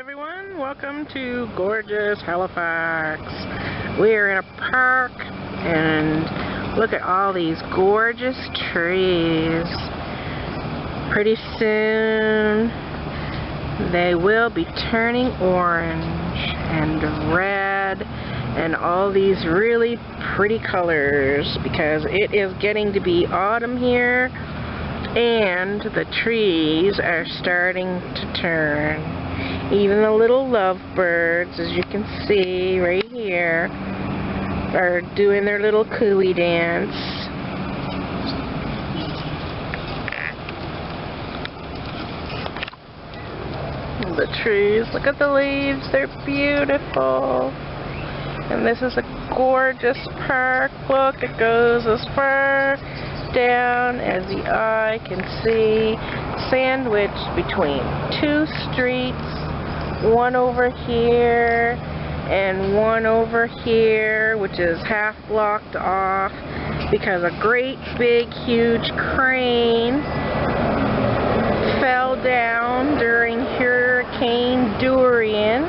everyone, welcome to gorgeous Halifax. We're in a park and look at all these gorgeous trees. Pretty soon they will be turning orange and red and all these really pretty colors because it is getting to be autumn here and the trees are starting to turn. Even the little lovebirds, as you can see right here, are doing their little cooey dance. The trees, look at the leaves, they're beautiful. And this is a gorgeous park. Look, it goes as far down as the eye can see, sandwiched between two streets, one over here and one over here, which is half blocked off because a great big huge crane fell down during Hurricane Dorian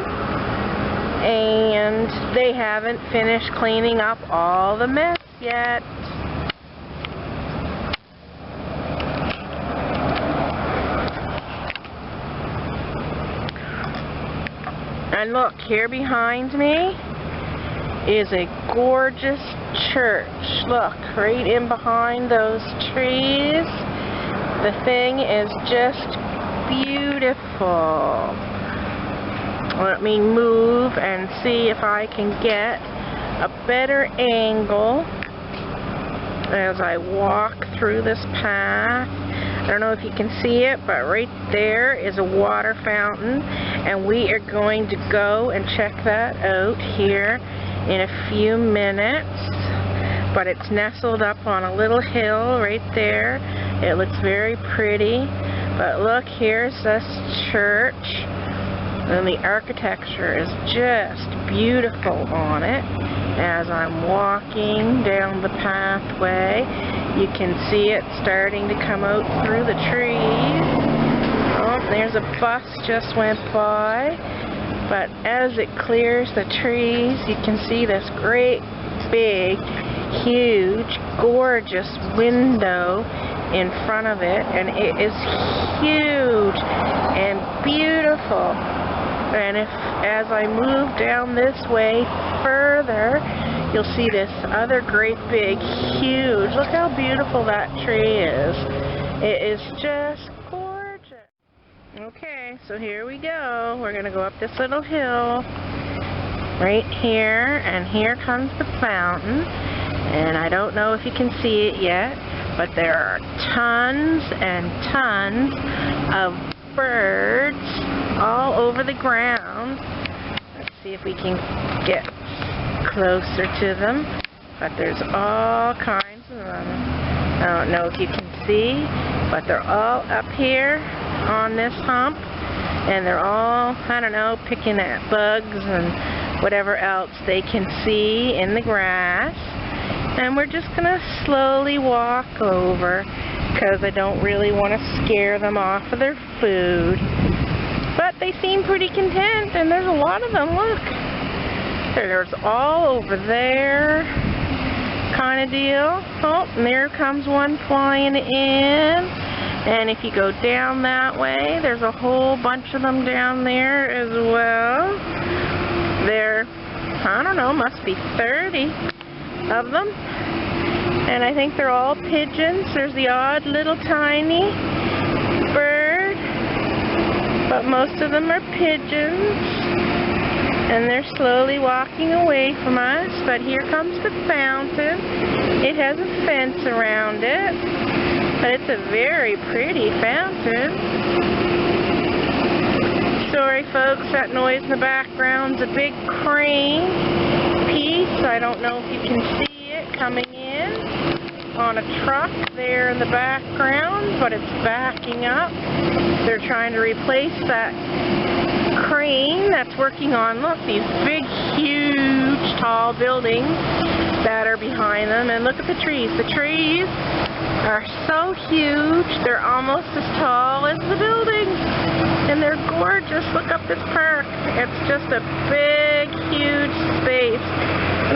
and they haven't finished cleaning up all the mess yet. And look, here behind me is a gorgeous church. Look, right in behind those trees. The thing is just beautiful. Let me move and see if I can get a better angle as I walk through this path. I don't know if you can see it, but right there is a water fountain, and we are going to go and check that out here in a few minutes. But it's nestled up on a little hill right there. It looks very pretty. But look, here's this church, and the architecture is just beautiful on it. As I'm walking down the pathway, you can see it starting to come out through the trees. Oh, there's a bus just went by. But as it clears the trees, you can see this great, big, huge, gorgeous window in front of it. And it is huge and beautiful. And as I move down this way further, you'll see this other great big huge, look how beautiful that tree is. It is just gorgeous. Okay, so here we go. We're going to go up this little hill right here, and here comes the fountain. And I don't know if you can see it yet, but there are tons and tons of birds all over the ground. Let's see if we can get closer to them. But there's all kinds of them. I don't know if you can see, but they're all up here on this hump. And they're all, I don't know, picking at bugs and whatever else they can see in the grass. And we're just going to slowly walk over because I don't really want to scare them off of their food. But they seem pretty content, and there's a lot of them, look. There's all over there kind of deal. Oh, and there comes one flying in. And if you go down that way, there's a whole bunch of them down there as well. There, I don't know, must be 30 of them. And I think they're all pigeons. There's the odd little tiny bird, but most of them are pigeons. And they're slowly walking away from us. But here comes the fountain. It has a fence around it, but it's a very pretty fountain. Sorry folks, that noise in the background's a big crane piece. I don't know if you can see it coming in on a truck there in the background, but it's backing up. They're trying to replace that crane that's working on, look, these big, huge, tall buildings that are behind them. And look at the trees. The trees are so huge, they're almost as tall as the buildings. And they're gorgeous. Look up this park. It's just a big, huge space.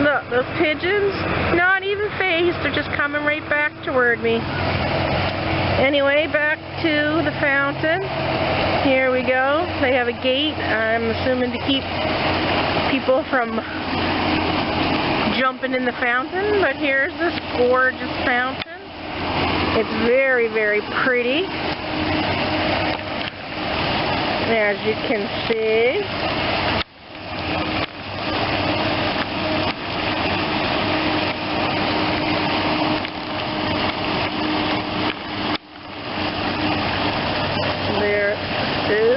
Look, those pigeons, not even phased. They're just coming right back toward me. Anyway, back to the fountain. Here we go. They have a gate, I'm assuming to keep people from jumping in the fountain. But here's this gorgeous fountain. It's very, very pretty, as you can see. There too.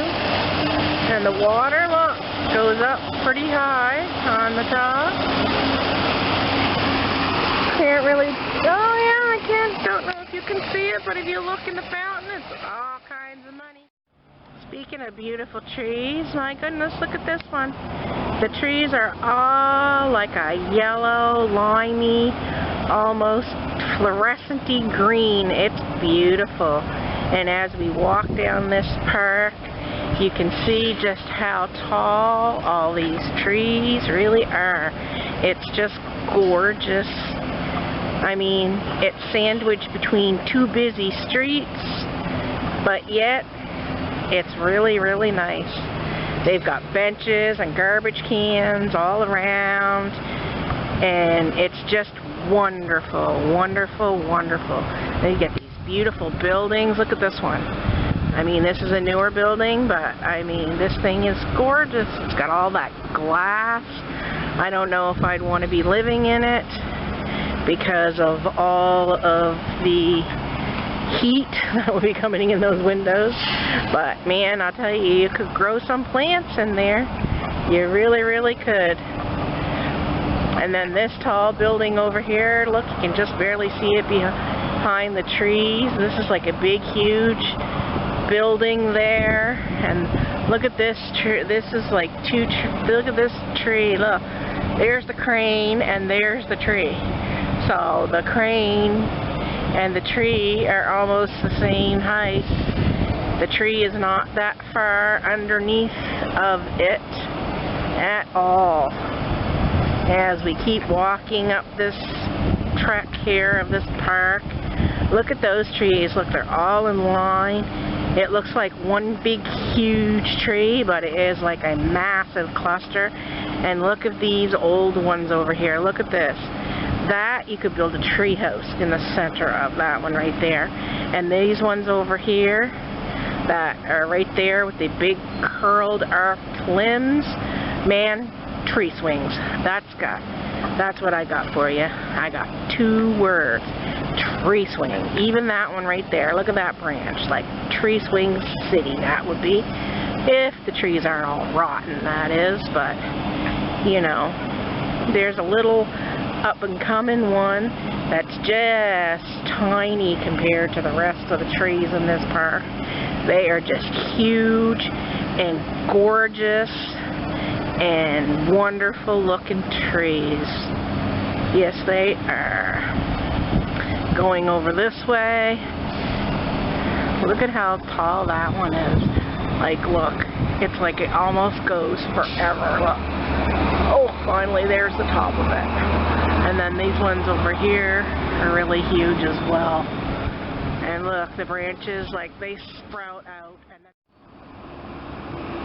And the water, look, goes up pretty high on the top. Can't really, oh yeah, I can't, don't know if you can see it, but if you look in the fountain, it's all kinds of money. Speaking of beautiful trees, my goodness, look at this one. The trees are all like a yellow, limey, almost fluorescent-y green. It's beautiful. And as we walk down this park, you can see just how tall all these trees really are. It's just gorgeous. I mean, it's sandwiched between two busy streets, but yet it's really, really nice. They've got benches and garbage cans all around, and it's just wonderful, wonderful, wonderful. They get these beautiful buildings. Look at this one. I mean, this is a newer building, but I mean, this thing is gorgeous. It's got all that glass. I don't know if I'd want to be living in it because of all of the heat that will be coming in those windows. But man, I'll tell you, you could grow some plants in there. You really, really could. And then this tall building over here, look, you can just barely see it behind the trees. This is like a big, huge building there. And look at this tree. This is like look at this tree. Look, there's the crane and there's the tree. So the crane and the tree are almost the same height. The tree is not that far underneath of it at all. As we keep walking up this track here of this park, look at those trees. Look, they're all in line. It looks like one big huge tree, but it is like a massive cluster. And look at these old ones over here. Look at this. That, you could build a tree house in the center of that one right there. And these ones over here that are right there with the big curled arched limbs, man, tree swings. That's what I got for you. I got 2 words. Tree swing. Even that one right there. Look at that branch. Like tree swing city, that would be. If the trees aren't all rotten, that is. But, you know, there's a little up and coming one that's just tiny compared to the rest of the trees in this park. They are just huge and gorgeous and wonderful looking trees. Yes, they are. Going over this way, look at how tall that one is. Like, look, it's like it almost goes forever. Look. Oh, finally there's the top of it. And then these ones over here are really huge as well. And look, the branches, like, they sprout out. And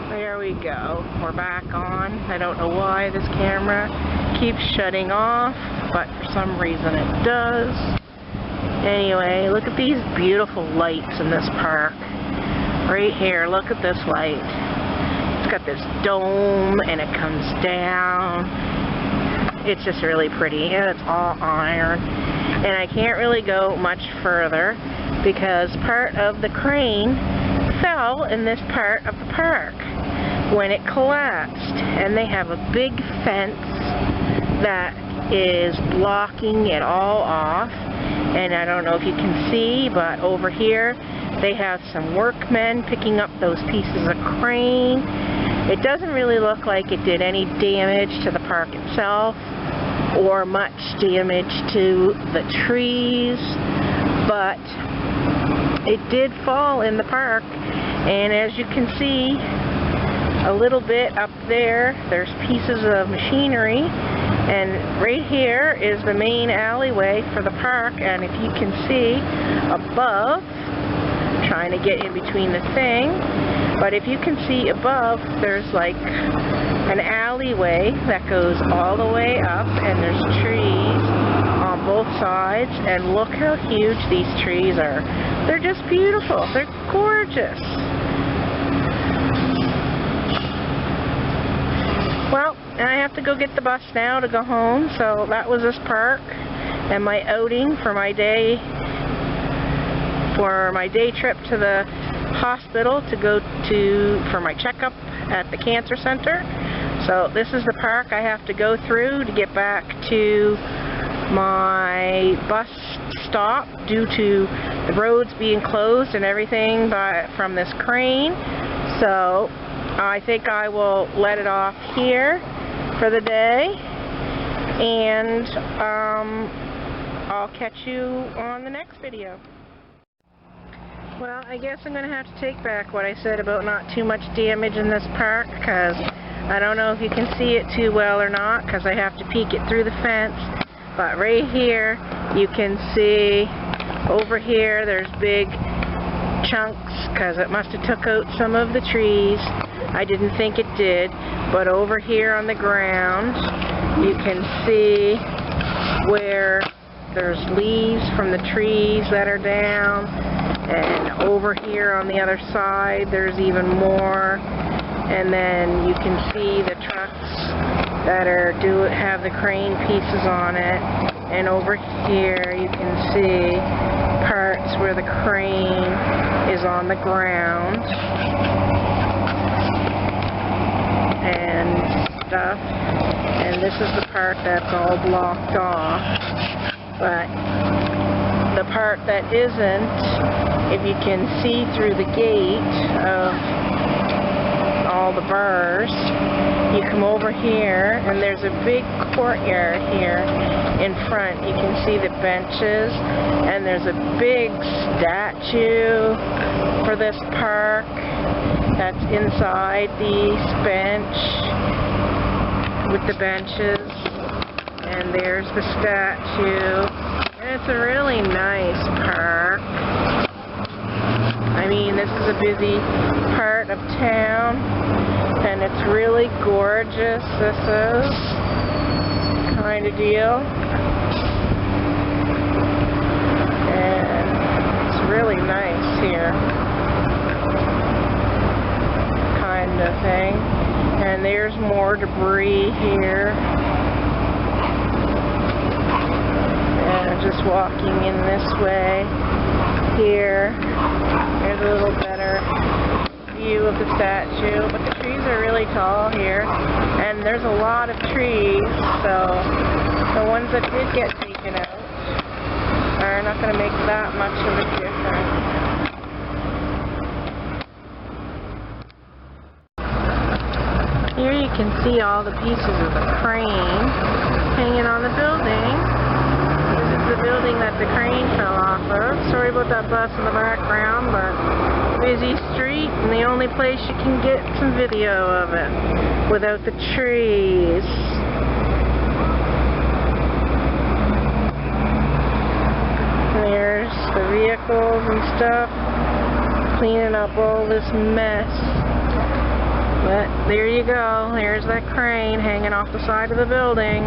there we go. We're back on. I don't know why this camera keeps shutting off, but for some reason it does. Anyway, look at these beautiful lights in this park. Right here, look at this light. It's got this dome and it comes down. It's just really pretty, and it's all iron. And I can't really go much further because part of the crane fell in this part of the park when it collapsed. And they have a big fence that is blocking it all off. And I don't know if you can see, but over here they have some workmen picking up those pieces of crane. It doesn't really look like it did any damage to the park itself or much damage to the trees, but it did fall in the park, And as you can see, a little bit up there, there's pieces of machinery, and right here is the main alleyway for the park. And if you can see above, I'm trying to get in between the thing, but if you can see above, there's like an alleyway that goes all the way up, and there's trees on both sides, and look how huge these trees are. They're just beautiful. They're gorgeous. Well, I have to go get the bus now to go home, so that was this park and my outing for my day trip to the hospital to go to for my checkup at the cancer center. So this is the park I have to go through to get back to my bus stop due to the roads being closed and everything from this crane. So I think I will let it off here for the day, and I'll catch you on the next video. Well, I guess I'm going to have to take back what I said about not too much damage in this park, because I don't know if you can see it too well or not, because I have to peek it through the fence. But right here, you can see over here there's big chunks, because it must have took out some of the trees. I didn't think it did, but over here on the ground, you can see where there's leaves from the trees that are down, and over here on the other side, there's even more. And then you can see the trucks that have the crane pieces on it, and over here you can see parts where the crane is on the ground and stuff. And this is the part that's all blocked off. But the part that isn't, if you can see through the gate of all the bars, you come over here and there's a big courtyard here in front. You can see the benches, and there's a big statue for this park that's inside the bench with the benches, and there's the statue. And it's a really nice park. I mean, this is a busy part of town, and it's really gorgeous. This is kind of deal, and it's really nice here, kind of thing. And there's more debris here. And just walking in this way here, there's a little better view of the statue. But the trees are really tall here, and there's a lot of trees, so the ones that did get taken out are not going to make that much of a difference. Here you can see all the pieces of the crane hanging on the building. This is the building that the crane fell off of. Sorry about that bus in the background, but busy street, and the only place you can get some video of it without the trees. There's the vehicles and stuff, cleaning up all this mess. But there you go, there's that crane hanging off the side of the building.